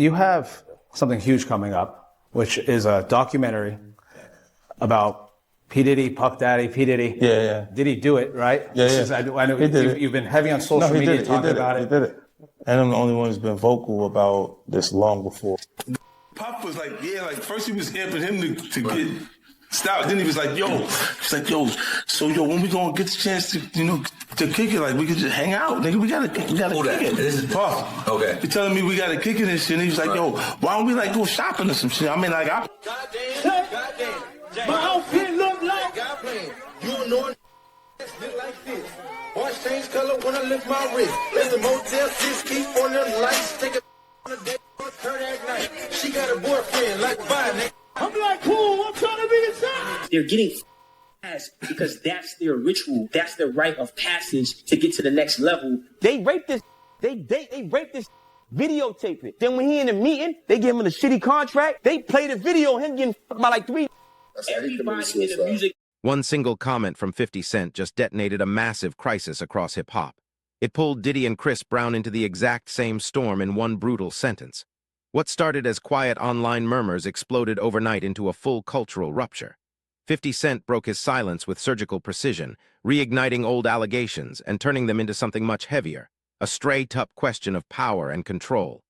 you have something huge coming up, which is a documentary about P. Diddy, Puff Daddy, P. Diddy. Yeah. Did he do it, right? I know you've been heavy on social media talking about it. He did it. And I'm the only one who's been vocal about this long before. Puff was like, first he was amping him to get stopped. Then he was like, when we gonna get the chance to kick it, like we could just hang out, nigga. We gotta kick it. This is Puff. Okay. You're telling me we gotta kick it and shit. And he was like, why don't we go shopping or some shit? I mean, Goddamn. My outfit look like you know it look like this. Watch change color when I lift my wrist. There's a Motel 6 keep on them lights. Take a on a date on her that night. She got a boyfriend like Biden. I'm like, cool, I'm trying to be the same. They're getting ass because that's their ritual. That's their rite of passage to get to the next level. They rape this. They rape this. Videotape it. Then when he in the meeting, they give him a shitty contract. They play the video of him getting by like 3. Everybody in the music. One single comment from 50 Cent just detonated a massive crisis across hip-hop. It pulled Diddy and Chris Brown into the exact same storm in one brutal sentence. What started as quiet online murmurs exploded overnight into a full cultural rupture. 50 Cent broke his silence with surgical precision, reigniting old allegations and turning them into something much heavier, a straight-up question of power and control.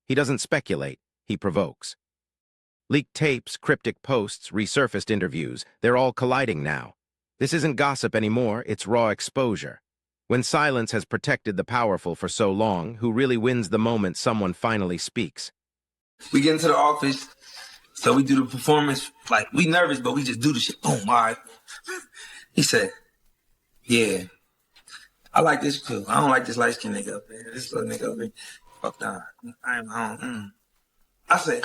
He doesn't speculate, he provokes. Leaked tapes, cryptic posts, resurfaced interviews, they're all colliding now. This isn't gossip anymore, it's raw exposure. When silence has protected the powerful for so long, who really wins the moment someone finally speaks? We get into the office, so we do the performance, like, we nervous, but we just do the shit. Boom, all right. He said, yeah, I like this too. I don't like this light-skinned nigga up there. This little nigga up there. Fuck nah. I said,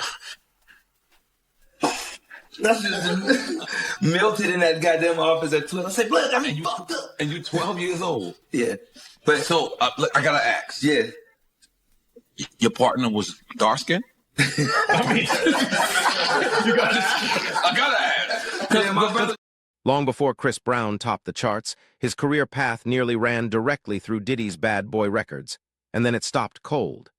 that's just melted in that goddamn office at 12. I said, look, I mean, you fucked up. And you 12 years old. Yeah. But so, look, I gotta ask. Yeah. Your partner was dark-skinned? I mean, I gotta ask. Yeah, my brother. Long before Chris Brown topped the charts, his career path nearly ran directly through Diddy's Bad Boy Records, and then it stopped cold.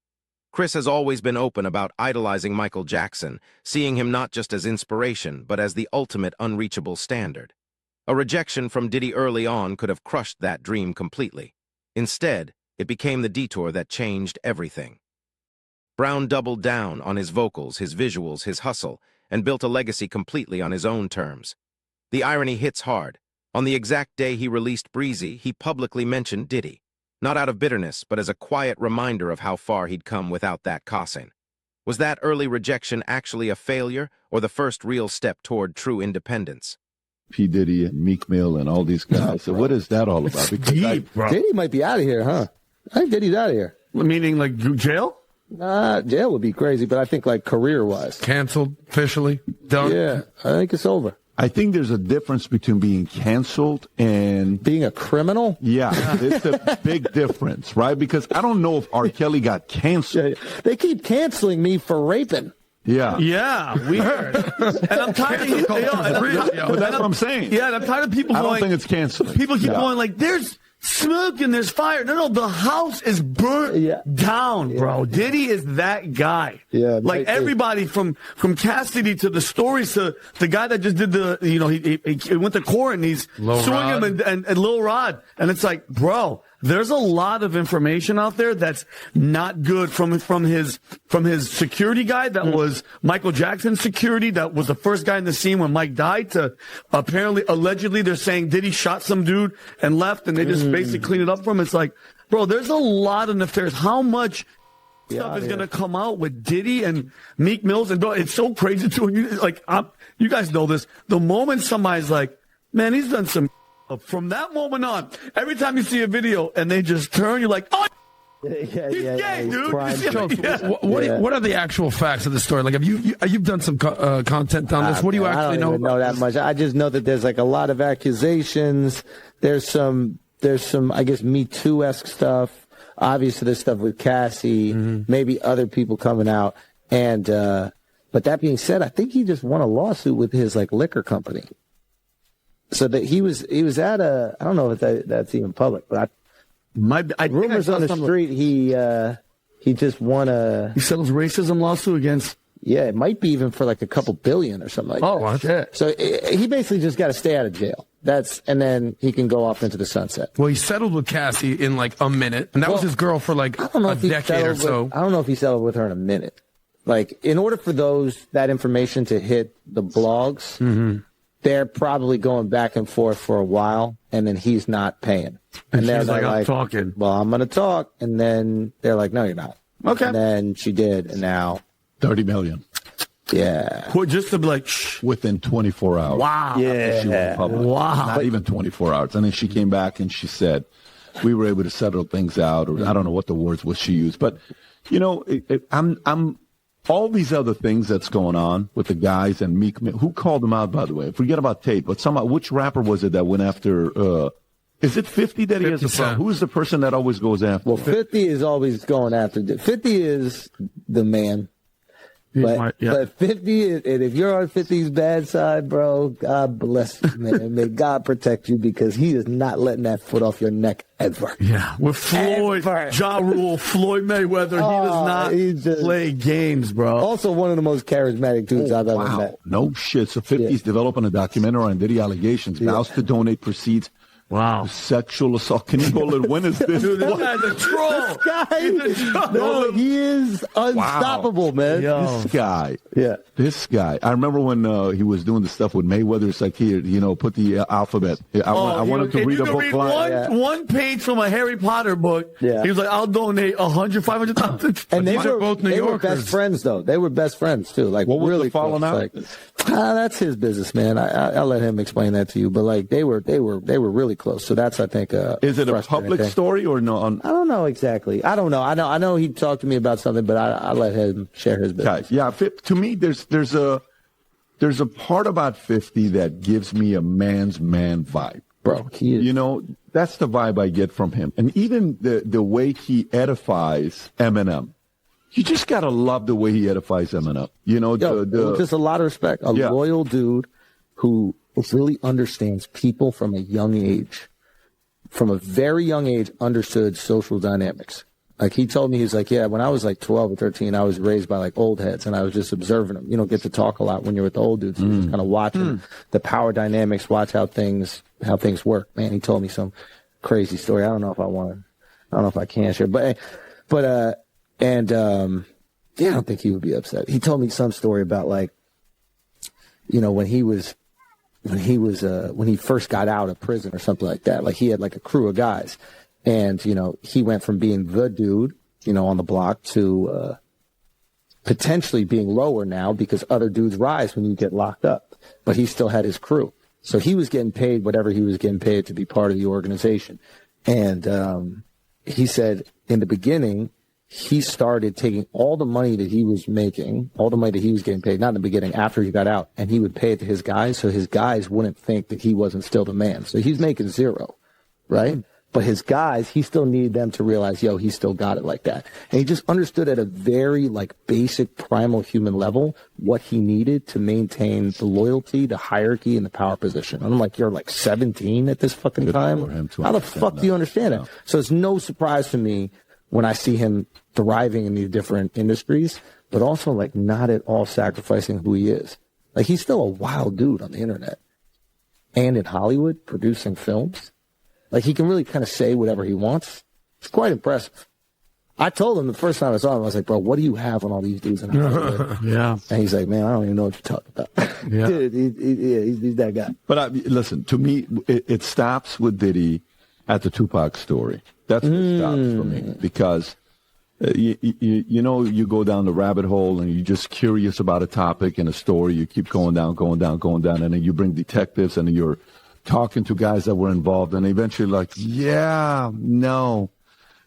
Chris has always been open about idolizing Michael Jackson, seeing him not just as inspiration, but as the ultimate unreachable standard. A rejection from Diddy early on could have crushed that dream completely. Instead, it became the detour that changed everything. Brown doubled down on his vocals, his visuals, his hustle, and built a legacy completely on his own terms. The irony hits hard. On the exact day he released Breezy, he publicly mentioned Diddy. Not out of bitterness, but as a quiet reminder of how far he'd come without that cousin. Was that early rejection actually a failure, or the first real step toward true independence? P. Diddy and Meek Mill and all these guys. So what is that all about? Because Diddy might be out of here, huh? I think Diddy's out of here. Meaning like jail? Jail would be crazy, but I think like career-wise. Canceled officially? Done? Yeah, I think it's over. I think there's a difference between being canceled and being a criminal. Yeah, it's a big difference, right? Because I don't know if R. Kelly got canceled. They keep canceling me for raping. Yeah. Yeah, we heard. And I'm tired of but that's what I'm saying. Yeah, and I'm tired of people going. I don't think it's canceled. People keep going like, there's smoke and there's fire. No, the house is burnt down, bro. Diddy is that guy. Yeah, like everybody from Cassidy to the stories to the guy that just did the, he went to court and he's suing him and Lil Rod. And it's like, bro, there's a lot of information out there that's not good from his security guy that was Michael Jackson's security, that was the first guy in the scene when Mike died, to allegedly they're saying Diddy shot some dude and left and they just basically cleaned it up for him. It's like, bro, there's a lot of nefarious. How much stuff is going to come out with Diddy and Meek Mills? And bro, it's so crazy too. You guys know this. The moment somebody's like, man, he's done some. From that moment on, every time you see a video and they just turn, you're like, oh, he's gay, dude. What are the actual facts of the story? Like, you've done some content on this? What do you actually know? I don't know that much. I just know that there's like a lot of accusations. There's some, I guess, Me Too-esque stuff. Obviously, there's stuff with Cassie, maybe other people coming out. And, but that being said, I think he just won a lawsuit with his like liquor company. So that he was at a, I don't know if that's even public, but rumors on the street He just won He settles racism lawsuit against. Yeah, it might be even for like a couple billion or something like that. Oh, shit. So he basically just got to stay out of jail. And then he can go off into the sunset. Well, he settled with Cassie in like a minute, and that was his girl for like a decade or so. I don't know if he settled with her in a minute. Like, in order for that information to hit the blogs, they're probably going back and forth for a while, and then he's not paying. And they're like, I'm talking. Well, I'm going to talk. And then they're like, no, you're not. Okay. And then she did, and now 30 million. Yeah. Just to be like, shh. Within 24 hours. Wow. Yeah. Wow. Not even 24 hours. And then she came back and she said, we were able to settle things out, or I don't know what the words was she used. But, you know, I'm all these other things that's going on with the guys and Meek Mill. Who called them out, by the way? Forget about Tate, but which rapper was it that went after, is it 50 that he has a problem? Who's the person that always goes after? Well, 50 is always going after. 50 is the man. But 50 is, and if you're on 50's bad side, bro, God bless you, man. May God protect you, because he is not letting that foot off your neck ever. Yeah. With Floyd, Ja Rule, Floyd Mayweather, he does not play games, bro. Also one of the most charismatic dudes I've ever met. No shit. So 50's developing a documentary on Diddy allegations, vows to donate proceeds. Wow. Sexual assault. Can you call it? When is this? Dude, this guy's a troll. He is unstoppable, man. This guy. Yeah. This guy. I remember when he was doing the stuff with Mayweather. It's like, here, put the alphabet. I want him to read a book. One page from a Harry Potter book. Yeah. He was like, I'll donate 500,000. And they were both New they Yorkers. were best friends, though. They were best friends, too. Like, what was really the falling out? Like, that's his business, man. I'll let him explain that to you. But, like, they were really close. So that's, I think, is it a public story or no? I don't know exactly. I don't know. I know he talked to me about something, but I let him share his business. Yeah. To me, there's a part about 50 that gives me a man's man vibe. Bro, he is. You know, that's the vibe I get from him. And even the way he edifies Eminem. You just got to love the way he edifies Eminem. You know, just a lot of respect. A loyal dude who really understands people from a young age. From a very young age, understood social dynamics. Like, he told me, he's like, yeah, when I was like 12 or 13, I was raised by like old heads, and I was just observing them. You don't get to talk a lot when you're with the old dudes. You're just kind of watching the power dynamics, watch how things work. Man, he told me some crazy story. I don't know if I can share, but I don't think he would be upset. He told me some story about, like, you know, when he first got out of prison or something like that. Like, he had like a crew of guys, and, you know, he went from being the dude, you know, on the block to potentially being lower now, because other dudes rise when you get locked up, but he still had his crew. So he was getting paid whatever he was getting paid to be part of the organization. And he said in the beginning, he started taking all the money that he was making, all the money that he was getting paid, not in the beginning, after he got out, and he would pay it to his guys, so his guys wouldn't think that he wasn't still the man. So he's making zero, right? But his guys, he still needed them to realize, yo, he still got it like that. And he just understood at a very, like, basic, primal human level what he needed to maintain the loyalty, the hierarchy, and the power position. And I'm like, you're like 17 at this fucking time? How the fuck do you understand it? So it's no surprise to me when I see him thriving in these different industries, but also, like, not at all sacrificing who he is. Like, he's still a wild dude on the internet and in Hollywood producing films. Like, he can really kind of say whatever he wants. It's quite impressive. I told him the first time I saw him, I was like, bro, what do you have on all these dudes in Hollywood? Yeah. And he's like, man, I don't even know what you're talking about. Yeah. Dude, he's that guy. But listen, to me, it stops with Diddy at the Tupac story. That's what stops for me, because you know, you go down the rabbit hole and you're just curious about a topic and a story. You keep going down, and then you bring detectives and you're talking to guys that were involved, and eventually, like, yeah, no.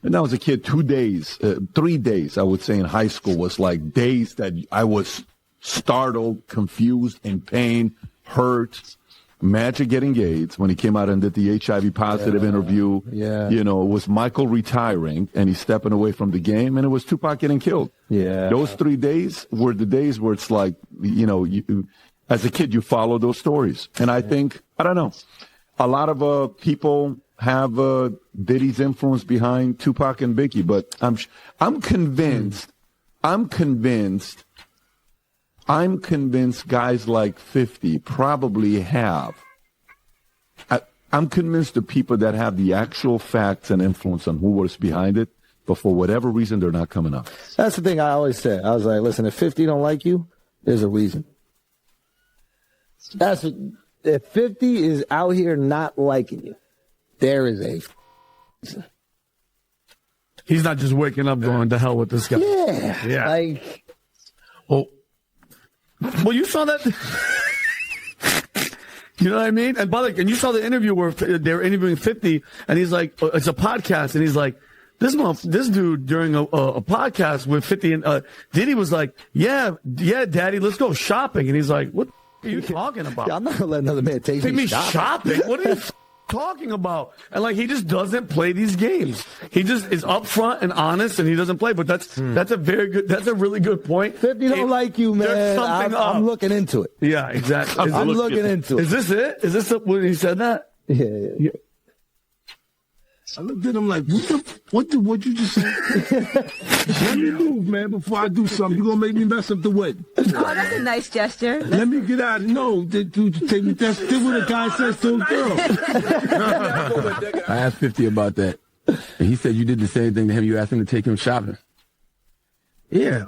And I was a kid, 2 days, 3 days, I would say, in high school was like days that I was startled, confused, in pain, hurt. Magic getting AIDS when he came out and did the HIV positive interview. Yeah. You know, it was Michael retiring and he's stepping away from the game, and it was Tupac getting killed. Yeah. Those 3 days were the days where it's like, you know, as a kid, you follow those stories. And I think, I don't know, a lot of people have Diddy's influence behind Tupac and Biggie, but I'm convinced guys like 50 probably have. I'm convinced the people that have the actual facts and influence on who was behind it, but for whatever reason, they're not coming up. That's the thing I always say. I was like, listen, if 50 don't like you, there's a reason. If 50 is out here not liking you, there is a reason. He's not just waking up going to hell with this guy. Yeah. Like, well, you saw that. You know what I mean? And by the way, and you saw the interview where they were interviewing 50, and he's like, it's a podcast, and he's like, this dude during a podcast with 50 and Diddy was like, yeah, daddy, let's go shopping. And he's like, what are you talking about? I'm not gonna let another man take me shopping. What are you talking about? And like, he just doesn't play these games. He just is upfront and honest, and he doesn't play. But that's a really good point. 50 don't like you, man. I'm looking into it. Yeah, exactly. I'm looking into it. Is this it? Is this when he said that? Yeah. I looked at him like, what you just say? Let me move, man, before I do something. You're going to make me mess up the wedding. Oh, that's a nice gesture. Let me get out. No, that's what a guy says to a girl. I asked 50 about that. And he said you did the same thing to him. You asked him to take him shopping. Yeah.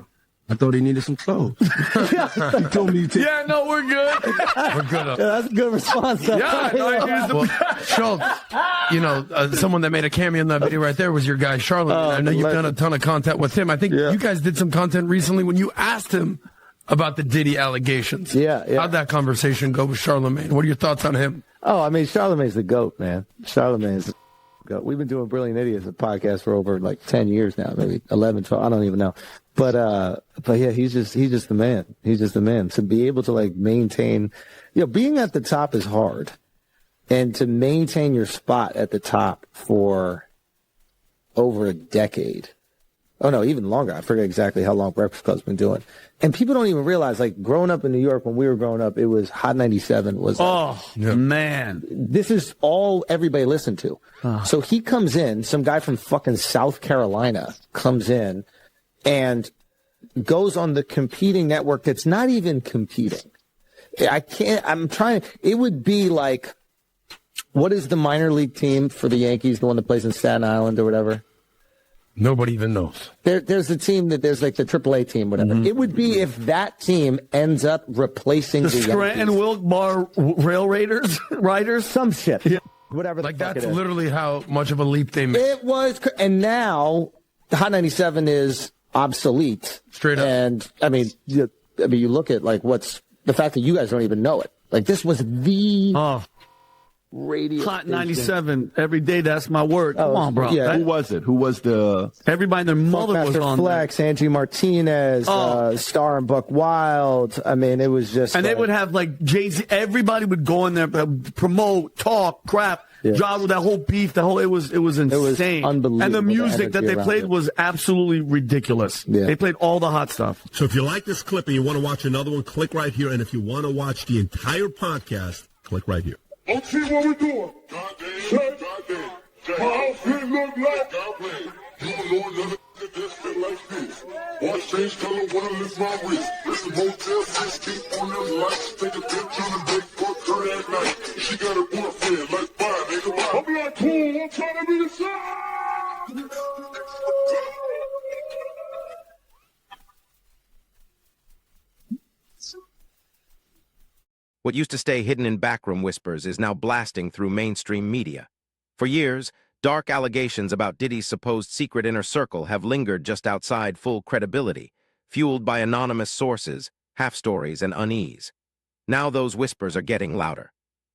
I thought he needed some clothes. He told me to take. Yeah, no, we're good. We're good. Yeah, that's a good response. Schultz, someone that made a cameo in that video right there was your guy, Charlotte. I know you've done a ton of content with him. I think you guys did some content recently when you asked him about the Diddy allegations. Yeah. How'd that conversation go with Charlemagne? What are your thoughts on him? Oh, I mean, Charlemagne's the GOAT, man. Charlemagne's the GOAT. We've been doing Brilliant Idiots, a podcast, for over like 10 years now, maybe 11, 12. I don't even know. But yeah, he's just the man. He's just the man. To be able to like maintain, being at the top is hard, and to maintain your spot at the top for over a decade. Oh no, even longer. I forget exactly how long Breakfast Club's been doing. And people don't even realize, like, growing up in New York, when we were growing up, it was Hot 97 was. Man. This is all everybody listened to. So he comes in, some guy from fucking South Carolina comes in and goes on the competing network that's not even competing. It would be like, what is the minor league team for the Yankees, the one that plays in Staten Island or whatever? Nobody even knows. There's a team there's like the AAA team, whatever. It would be if that team ends up replacing the Scranton Wilkes-Barre Rail Raiders, Riders, some shit. Yeah. Whatever. Like, that's literally how much of a leap they made. It was, and now the Hot 97 is obsolete. Straight up. And I mean, you look at like what's the fact that you guys don't even know it. Like, this was the radio Hot station. 97 every day. That's my word. Come on, bro. Yeah. Who was it? Who was the? Everybody and their mother was Master on Flex, Angie Martinez, Star and Buck Wild. I mean, it was just. And they would have like Jay-Z. Everybody would go in there, promote, talk, crap. Drive with that whole beef, it was insane. It was unbelievable. And the music that they played was absolutely ridiculous. Yeah. They played all the hot stuff. So if you like this clip and you want to watch another one, click right here. And if you want to watch the entire podcast, click right here. Let's see what we're doing. Goddamn. My outfit look like. You don't know another that fit like this. Watch change color, wanna lift my wrist. It's the Motel 6, keep on them lights. Take a picture and big fuck her at night. She got a boyfriend, like, bye, nigga, bye. I'm like, cool, I'm trying to be the side. What used to stay hidden in backroom whispers is now blasting through mainstream media. For years, dark allegations about Diddy's supposed secret inner circle have lingered just outside full credibility, fueled by anonymous sources, half-stories, and unease. Now those whispers are getting louder.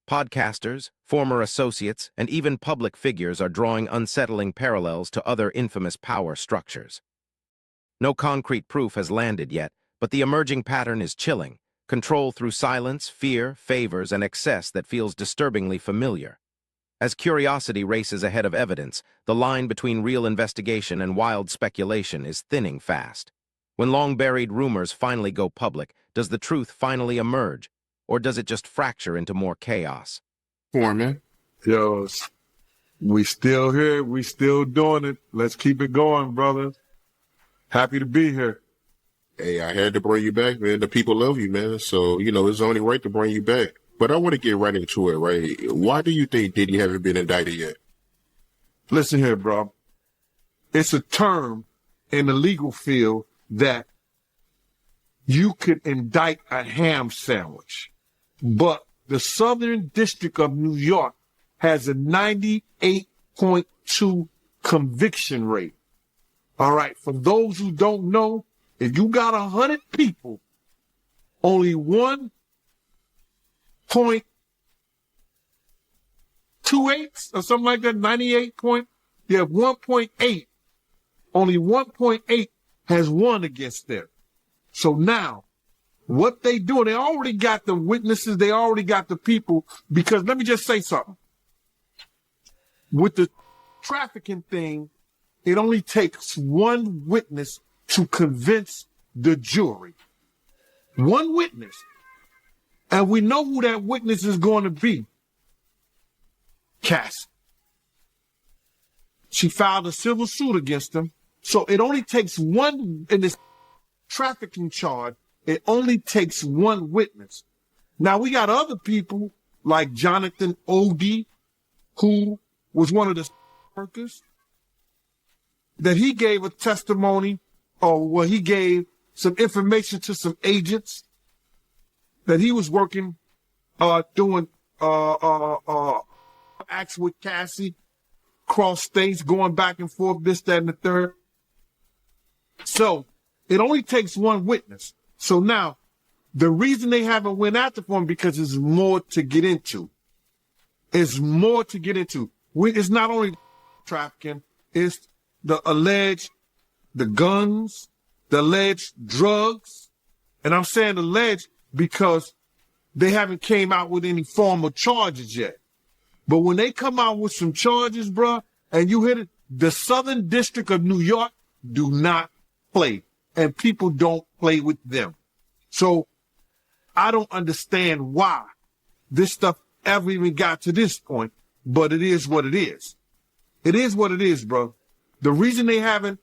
Podcasters, former associates, and even public figures are drawing unsettling parallels to other infamous power structures. No concrete proof has landed yet, but the emerging pattern is chilling. Control through silence, fear, favors, and excess that feels disturbingly familiar. As curiosity races ahead of evidence, the line between real investigation and wild speculation is thinning fast. When long-buried rumors finally go public, does the truth finally emerge, or does it just fracture into more chaos? Come on, man. Yo, We still here. We still doing it. Let's keep it going, brother. Happy to be here. Hey, I had to bring you back, man. The people love you, man. So, it's only right to bring you back. But I want to get right into it, right? Why do you think Diddy haven't been indicted yet? Listen here, bro. It's a term in the legal field that you could indict a ham sandwich. But the Southern District of New York has a 98.2 conviction rate. All right, for those who don't know, if you got 100 people, only 1.28 or something like that, 1.8, only 1.8 has won against them. So now, what they do, they already got the witnesses, they already got the people, because let me just say something. With the trafficking thing, it only takes one witness to convince the jury. One witness. And we know who that witness is going to be. Cass. She filed a civil suit against him. So it only takes one, in this trafficking charge, it only takes one witness. Now we got other people like Jonathan Odie, who was one of the workers, that he gave a testimony, or he gave some information to some agents that he was working, doing acts with Cassie, cross states, going back and forth, this, that, and the third. So it only takes one witness. So now, the reason they haven't went after for him, because there's more to get into. It's more to get into. It's not only trafficking, it's the guns, the alleged drugs. And I'm saying alleged because they haven't came out with any formal charges yet. But when they come out with some charges, bruh, and you hit it, the Southern District of New York do not play. And people don't play with them. So I don't understand why this stuff ever even got to this point, but it is what it is. It is what it is, bro. The reason they haven't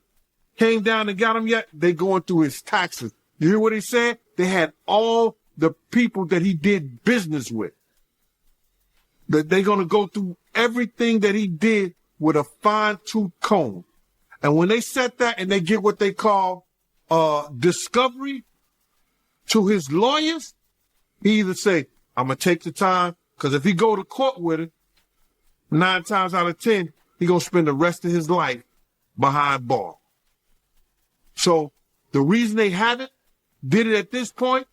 came down and got him yet, they going through his taxes. You hear what he said? They had all the people that he did business with. That they're going to go through everything that he did with a fine-tooth comb. And when they set that and they get what they call discovery to his lawyers, he either say, I'm going to take the time, because if he go to court with it, 9 times out of 10, he going to spend the rest of his life behind bars. So the reason they haven't did it at this point,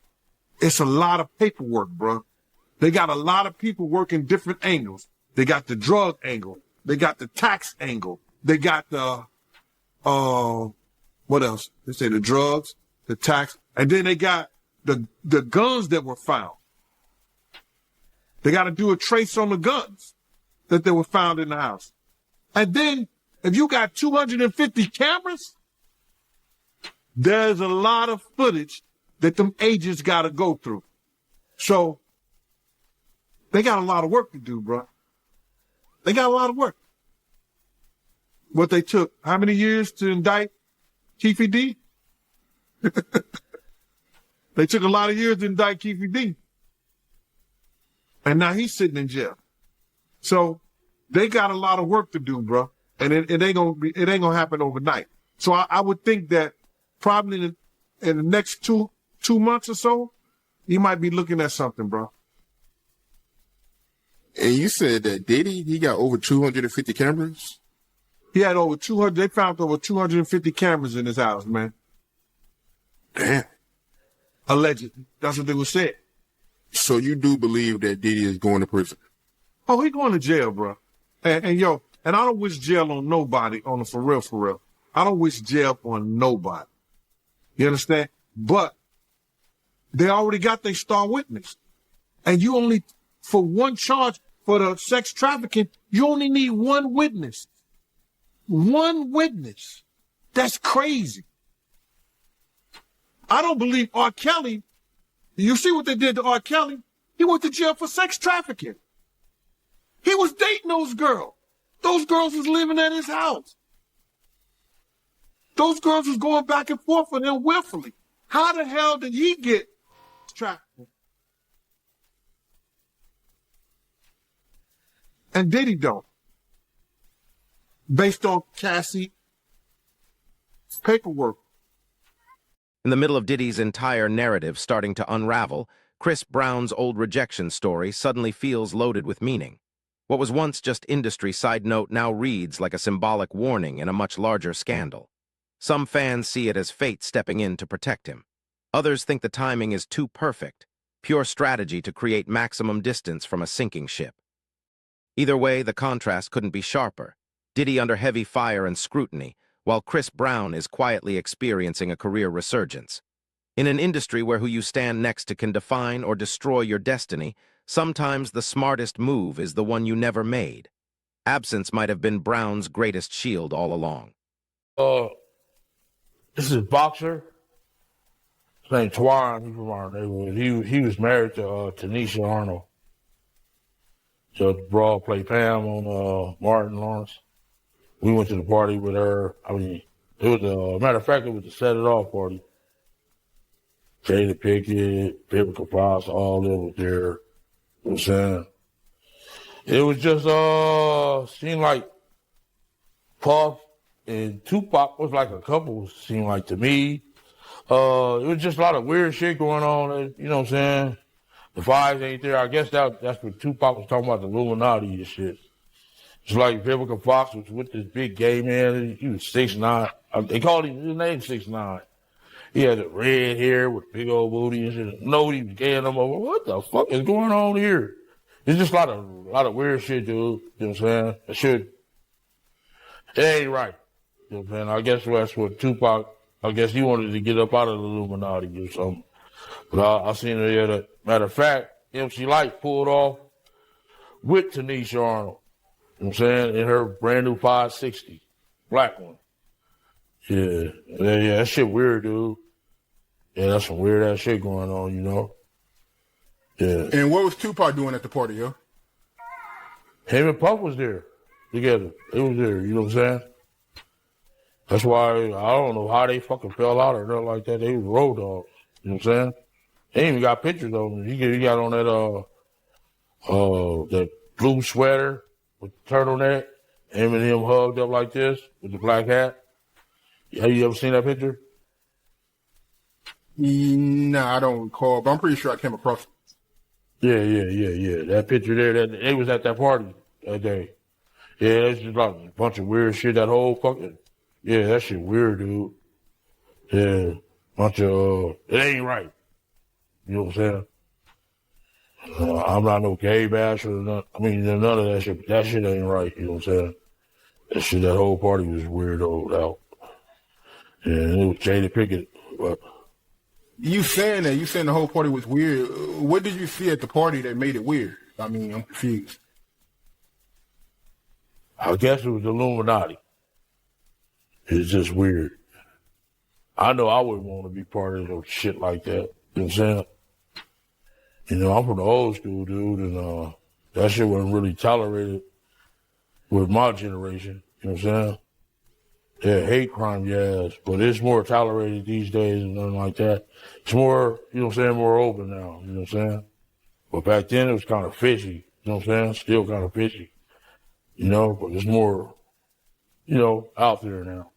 it's a lot of paperwork, bro. They got a lot of people working different angles. They got the drug angle. They got the tax angle. They got the, what else? They say the drugs, the tax, and then they got the guns that were found. They got to do a trace on the guns that they were found in the house. And then if you got 250 cameras, there's a lot of footage that them agents got to go through. So they got a lot of work to do, bro. They got a lot of work. What they took, how many years to indict Keefe D? They took a lot of years to indict Keefe D. And now he's sitting in jail. So they got a lot of work to do, bro. And it ain't gonna happen overnight. So I would think that probably in the next two months or so, you might be looking at something, bro. And you said that Diddy, he got over 250 cameras? He had over 200, they found over 250 cameras in his house, man. Damn. Allegedly. That's what they were saying. So you do believe that Diddy is going to prison? Oh, he going to jail, bro. And I don't wish jail on nobody, on the for real. I don't wish jail on nobody. You understand? But they already got their star witness. And you only, for one charge, for the sex trafficking, you only need one witness. One witness. That's crazy. I don't believe R. Kelly, you see what they did to R. Kelly? He went to jail for sex trafficking. He was dating those girls. Those girls was living at his house. Those girls was going back and forth with him willfully. How the hell did he get trapped? And Diddy don't. Based on Cassie's paperwork. In the middle of Diddy's entire narrative starting to unravel, Chris Brown's old rejection story suddenly feels loaded with meaning. What was once just industry side note now reads like a symbolic warning in a much larger scandal. Some fans see it as fate stepping in to protect him. Others think the timing is too perfect, pure strategy to create maximum distance from a sinking ship. Either way, the contrast couldn't be sharper. Diddy under heavy fire and scrutiny, while Chris Brown is quietly experiencing a career resurgence. In an industry where who you stand next to can define or destroy your destiny, sometimes the smartest move is the one you never made. Absence might have been Brown's greatest shield all along. This is a boxer. His name's Twan. He's from our neighborhood. He was married to Tanisha Arnold. So the broad played Pam on Martin Lawrence. We went to the party with her. I mean, it was a matter of fact, it was a set it off party. Jada Pickett, Biblical Fox, all of them was there. You know what I'm saying? It was just seemed like Puff and Tupac was like a couple, seemed like to me. It was just a lot of weird shit going on, you know what I'm saying? The vibes ain't there. I guess that's what Tupac was talking about, the Illuminati and shit. It's like Vivica Fox was with this big gay man. He was 6'9". They called him, his name 6'9". He had the red hair with big old booty and shit. Nobody was gay no more. What the fuck is going on here? It's just a lot of weird shit, dude. You know what I'm saying? It ain't right. You know what I'm saying? I guess that's what Tupac, I guess he wanted to get up out of the Illuminati or something. But I seen it the other. Matter of fact, MC Light pulled off with Tanisha Arnold. You know what I'm saying? In her brand new 560. Black one. Yeah, that shit weird, dude. Yeah, that's some weird ass shit going on, you know? Yeah. And what was Tupac doing at the party, yo? Him and Puff was there together. They was there, you know what I'm saying? That's why I don't know how they fucking fell out or nothing like that. They was road dogs, you know what I'm saying? They even got pictures of them. He got on that blue sweater with the turtleneck, him and him hugged up like this with the black hat. Have you ever seen that picture? Nah, I don't recall, but I'm pretty sure I came across it. Yeah. That picture there, they was at that party that day. Yeah, it's just like a bunch of weird shit. That whole fucking, yeah, that shit weird, dude. Yeah, bunch of, it ain't right. You know what I'm saying? I'm not no gay basher or nothing. I mean, none of that shit. That shit ain't right. You know what I'm saying? That whole party was weird out. Yeah, it was Jada Pickett. But You saying the whole party was weird. What did you see at the party that made it weird? I mean, I'm confused. I guess it was the Illuminati. It's just weird. I know I wouldn't want to be part of no shit like that. You know what I'm saying? You know, I'm from the old school, dude, and that shit wasn't really tolerated with my generation. You know what I'm saying? Yeah, hate crime, yes, but it's more tolerated these days and nothing like that. It's more, you know what I'm saying, more open now, you know what I'm saying? But back then it was kind of fishy, you know what I'm saying? Still kind of fishy, you know, but it's more, you know, out there now.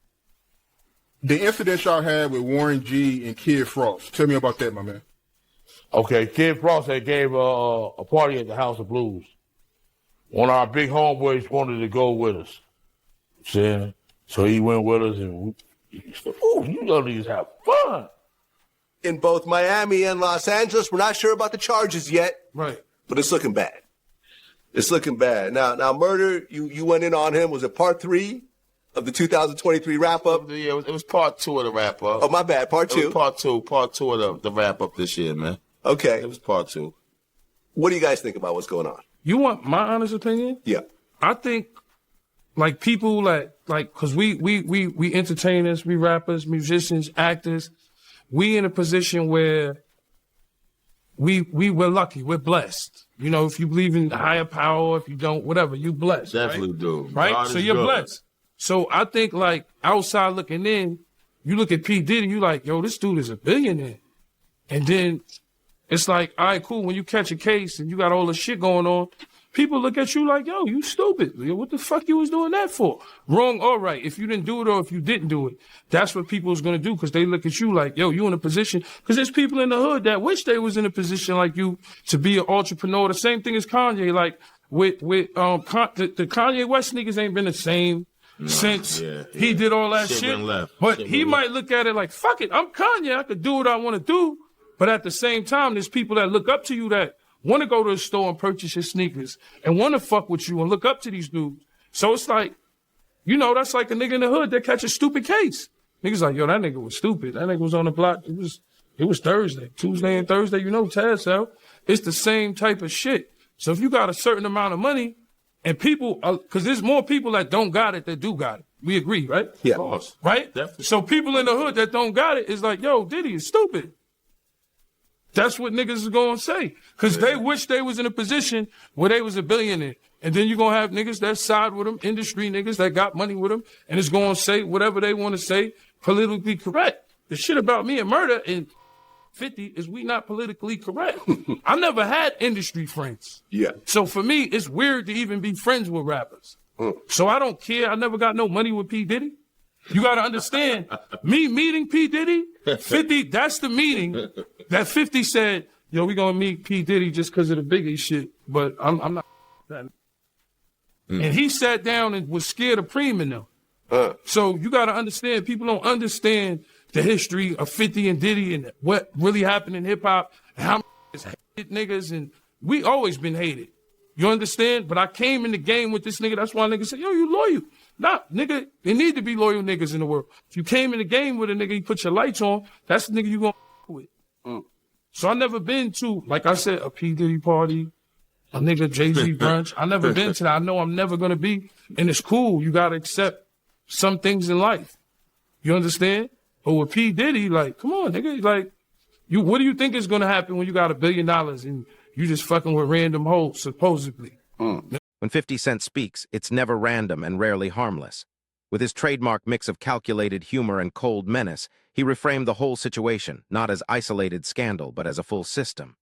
The incident y'all had with Warren G and Kid Frost. Tell me about that, my man. Okay, Kid Frost had gave a party at the House of Blues. One of our big homeboys wanted to go with us. See? So he went with us and he said, "Ooh, you gonna have fun." In both Miami and Los Angeles, we're not sure about the charges yet. Right. But it's looking bad. It's looking bad. Now, murder, you went in on him. Was it part 3 of the 2023 wrap-up? Yeah, it was part 2 of the wrap-up. Oh, my bad, part 2? It was part two of the wrap-up this year, man. Okay. It was part 2. What do you guys think about what's going on? You want my honest opinion? Yeah. I think, like, people like, cause we entertainers, we rappers, musicians, actors, we in a position where we're lucky. We're blessed. You know, if you believe in higher power, if you don't, whatever, you blessed. Definitely do. Right? God So is you're good. blessed. So I think like outside looking in, you look at P. Diddy, you like, yo, this dude is a billionaire. And then it's like, all right, cool. When you catch a case and you got all this shit going on, people look at you like, yo, you stupid. Yo, what the fuck you was doing that for? Wrong or right. If you didn't do it or if you didn't do it, that's what people is going to do because they look at you like, yo, you in a position. Because there's people in the hood that wish they was in a position like you to be an entrepreneur. The same thing as Kanye. Like with the Kanye West niggas ain't been the same since he did all that shit. But he might look at it like, fuck it, I'm Kanye. I could do what I want to do. But at the same time, there's people that look up to you that want to go to the store and purchase your sneakers and want to fuck with you and look up to these dudes. So it's like, you know, that's like a nigga in the hood that catch a stupid case. Niggas like, yo, that nigga was stupid. That nigga was on the block. It was Thursday. Tuesday and Thursday, you know, Taz out. It's the same type of shit. So if you got a certain amount of money and people, because there's more people that don't got it that do got it. We agree, right? Yeah. Of course. Right? Definitely. So people in the hood that don't got it is like, yo, Diddy is stupid. That's what niggas is going to say. Because they wish they was in a position where they was a billionaire. And then you're going to have niggas that side with them, industry niggas that got money with them, and it's going to say whatever they want to say, politically correct. The shit about me and Murder and 50 is we not politically correct. I never had industry friends. Yeah. So for me, it's weird to even be friends with rappers. So I don't care. I never got no money with P. Diddy. You got to understand, me meeting P. Diddy, 50, that's the meeting that 50 said, yo, we going to meet P. Diddy just because of the Biggie shit, but I'm not that. And he sat down and was scared of Preem and them. So you got to understand, people don't understand the history of 50 and Diddy and what really happened in hip-hop and how is hated niggas, and we always been hated. You understand? But I came in the game with this nigga. That's why niggas say, yo, you loyal. Nah, nigga, there need to be loyal niggas in the world. If you came in the game with a nigga, you put your lights on, that's the nigga you gonna with. So I never been to, like I said, a P. Diddy party, a nigga Jay-Z brunch. I never been to that. I know I'm never gonna be. And it's cool. You gotta accept some things in life. You understand? But with P. Diddy, like, come on, nigga, like, what do you think is gonna happen when you got $1 billion and you just fucking with random hoes, supposedly? When 50 Cent speaks, it's never random and rarely harmless. With his trademark mix of calculated humor and cold menace, he reframed the whole situation, not as isolated scandal, but as a full system.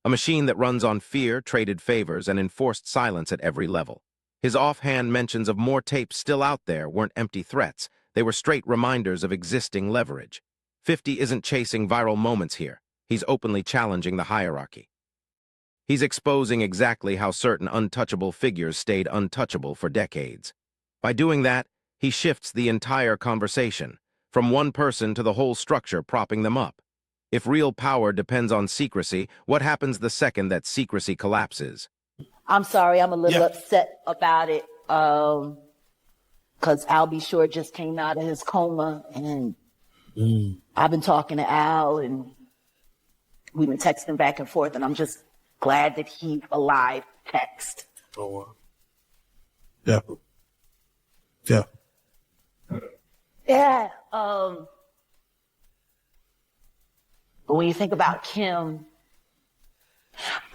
A machine that runs on fear, traded favors, and enforced silence at every level. His offhand mentions of more tapes still out there weren't empty threats. They were straight reminders of existing leverage. 50 isn't chasing viral moments here. He's openly challenging the hierarchy. He's exposing exactly how certain untouchable figures stayed untouchable for decades. By doing that, he shifts the entire conversation, from one person to the whole structure propping them up. If real power depends on secrecy, what happens the second that secrecy collapses? I'm sorry, I'm a little upset about it, because Al B. Short just came out of his coma, and I've been talking to Al, and we've been texting back and forth, and I'm just glad that he's alive. Text. Oh, yeah. Yeah. Yeah. But when you think about Kim,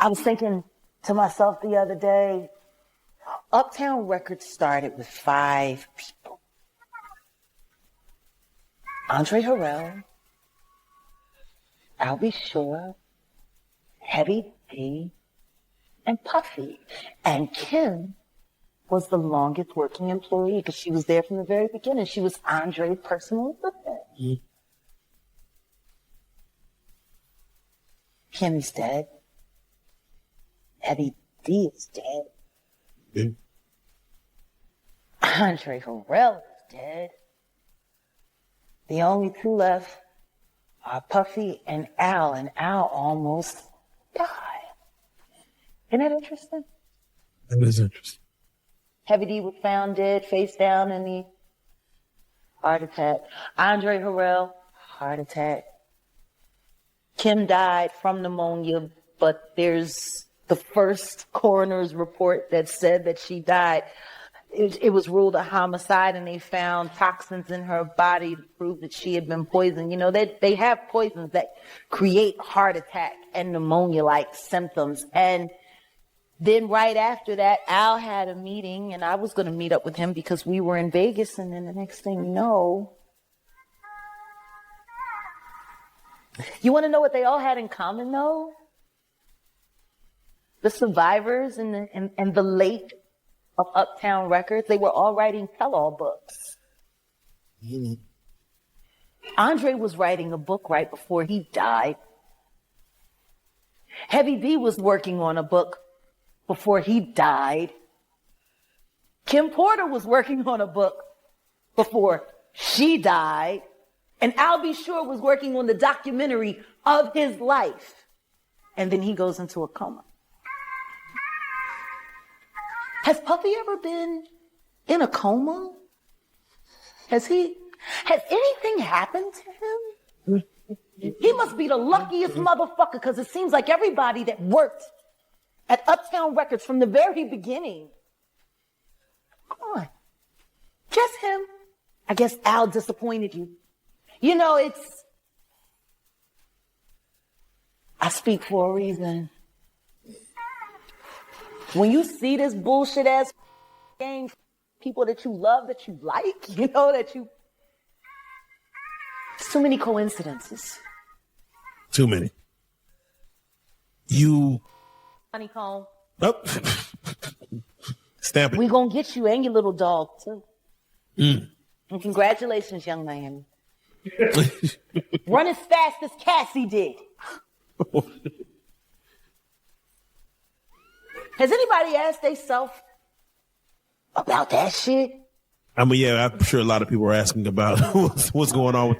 I was thinking to myself the other day, Uptown Records started with 5 people. Andre Harrell, Al B. Shore, Heavy D, and Puffy. And Kim was the longest working employee because she was there from the very beginning. She was Andre's personal assistant. Kim is dead. Heavy D is dead. Andre Harrell is dead. The only 2 left are Puffy and Al almost died. Isn't that interesting? That is interesting. Heavy D was found dead, face down in the heart attack. Andre Harrell, heart attack. Kim died from pneumonia, but there's the first coroner's report that said that she died. it was ruled a homicide, and they found toxins in her body to prove that she had been poisoned. You know, they have poisons that create heart attack and pneumonia-like symptoms. And then right after that, Al had a meeting, and I was going to meet up with him because we were in Vegas. And then the next thing you know, you want to know what they all had in common, though? The survivors and the late of Uptown Records, they were all writing tell-all books. Andre was writing a book right before he died. Heavy D was working on a book before he died. Kim Porter was working on a book before she died. And Al B. Sure was working on the documentary of his life. And then he goes into a coma. Has Puffy ever been in a coma? Has anything happened to him? He must be the luckiest motherfucker, because it seems like everybody that worked at Uptown Records from the very beginning. Come on. Just him. I guess Al disappointed you. You know, I speak for a reason. When you see this bullshit ass game, people that you love, that you like, you know, it's too many coincidences. Too many. You. Honeycomb. Oh. Stamp it. We gonna get you and your little dog too. Mm. And congratulations, young man. Run as fast as Cassie did. Has anybody asked themselves about that shit? I mean, yeah, I'm sure a lot of people are asking about what's going on with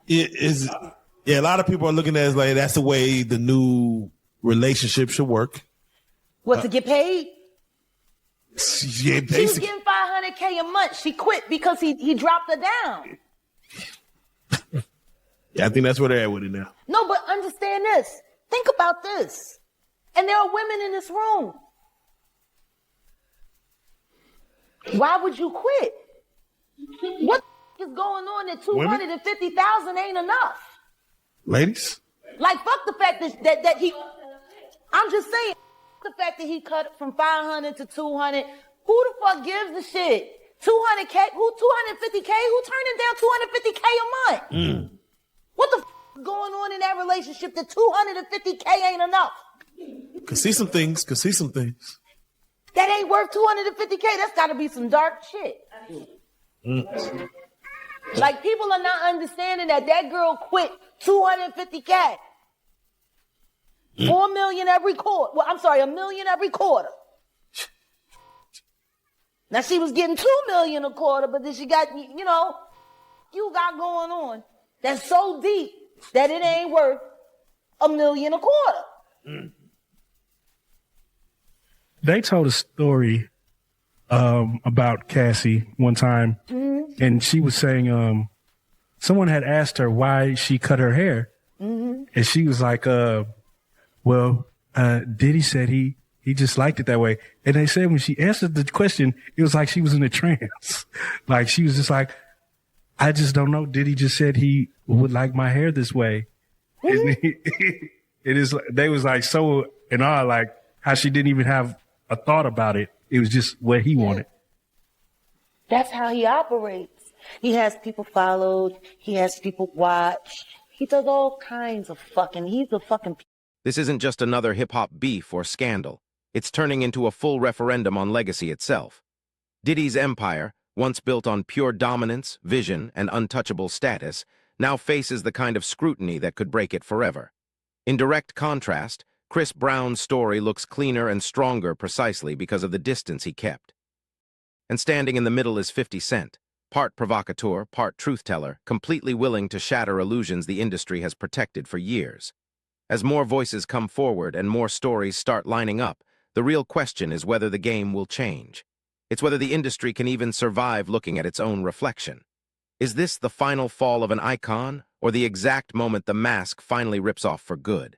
it. Yeah, a lot of people are looking at it like that's the way the new relationship should work. What, to get paid? Yeah, She was getting $500K a month. She quit because he dropped her down. Yeah, I think that's where they're at with it now. No, but understand this. Think about this. And there are women in this room. Why would you quit? What is going on that 250,000 ain't enough? Ladies? Like, fuck the fact that he, I'm just saying, the fact that he cut from 500 to 200. Who the fuck gives a shit? 200K, 250K? Who turning down 250K a month? Mm. What the is going on in that relationship that 250K ain't enough? Could see some things. That ain't worth 250K. That's gotta be some dark shit. Mm. Like, people are not understanding that girl quit 250K. 4 million every quarter. Well, I'm sorry, $1 million every quarter. Now, she was getting 2 million a quarter, but then she got, you got going on. That's so deep that it ain't worth $1 million a quarter. Mm. They told a story about Cassie one time, and she was saying someone had asked her why she cut her hair, and she was like, Diddy said he just liked it that way. And they said when she answered the question, it was like she was in a trance. Like, she was just like, I just don't know. Diddy just said he would like my hair this way. And they was like so in awe, like how she didn't even have a thought about it. It was just what he wanted. That's how he operates. He has people followed. He has people watched. He does all kinds of he's a fucking. This isn't just another hip-hop beef or scandal. It's turning into a full referendum on legacy itself. Diddy's empire, once built on pure dominance, vision, and untouchable status, now faces the kind of scrutiny that could break it forever. In direct contrast, Chris Brown's story looks cleaner and stronger precisely because of the distance he kept. And standing in the middle is 50 Cent, part provocateur, part truth-teller, completely willing to shatter illusions the industry has protected for years. As more voices come forward and more stories start lining up, the real question is whether the game will change. It's whether the industry can even survive looking at its own reflection. Is this the final fall of an icon, or the exact moment the mask finally rips off for good?